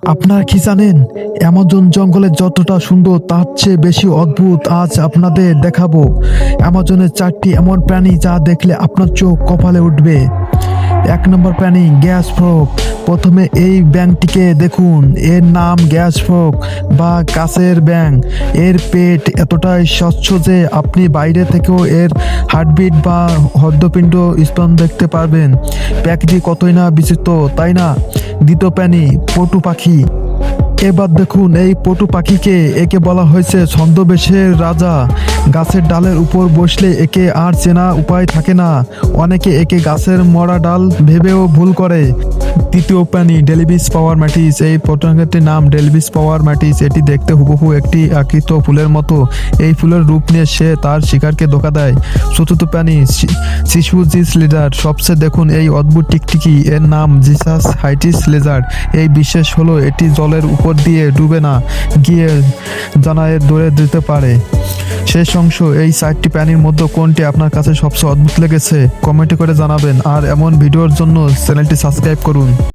আপনারা কি জানেন অ্যামাজন জঙ্গলে যতটা সুন্দর তার চেয়ে বেশি অদ্ভুত আজ আপনাদের দেখাবো। অ্যামাজনের 4টি এমন প্রাণী যা দেখলে আপনার চোখ কপালে উঠবে। 1 নম্বর প্রাণী গ্যাস ফ্রগ। প্রথমে এই ব্যাঙটিকে দেখুন, এর নাম গ্যাস ফ্রগ বা গাছের ব্যাঙ। এর পেট এতটাই স্বচ্ছ যে আপনি বাইরে থেকেও এর হার্টবিট বা হৃদপিণ্ড স্তন দেখতে পারবেন। প্যাকেটটি কতই না বিচিত্র, তাই না? দ্বিতীয় প্রাণী পটু পাখি। এবার দেখুন এই পটু পাখিকে, একে বলা হয়েছে ছদ্মবেশের রাজা। গাছের ডালের উপর বসলে একে আর চেনা উপায় থাকে না। অনেকে একে গাছের মরা ডাল ভেবেও ভুল করে। তৃতীয় প্রাণী ডেলিভিস পাওয়ার ম্যাটিস। এই পতঙ্গটির নাম ডেলিভিস পাওয়ার ম্যাটিস। এটি দেখতে হুবহু একটি আকৃত ফুলের মতো। এই ফুলের রূপ নিয়ে সে তার শিকারকে ধোঁকা দেয়। চতুর্থ প্রাণী শিশু জিস লিজার্ড। সবচেয়ে দেখুন এই অদ্ভুত টিকটিকি, এর নাম জিসাস হাইটিস লিজার্ড। এই বিশেষ হলো এটি জলের উপর দিয়ে ডুবে না গিয়ে জানায় দৌড়ে দিতে পারে। শেষ অংশ, এই 4টি প্রাণীর মধ্যে কোনটি আপনার কাছে সবচেয়ে অদ্ভুত লেগেছে কমেন্ট করে জানাবেন। আর এমন ভিডিওর জন্য চ্যানেলটি সাবস্ক্রাইব করুন।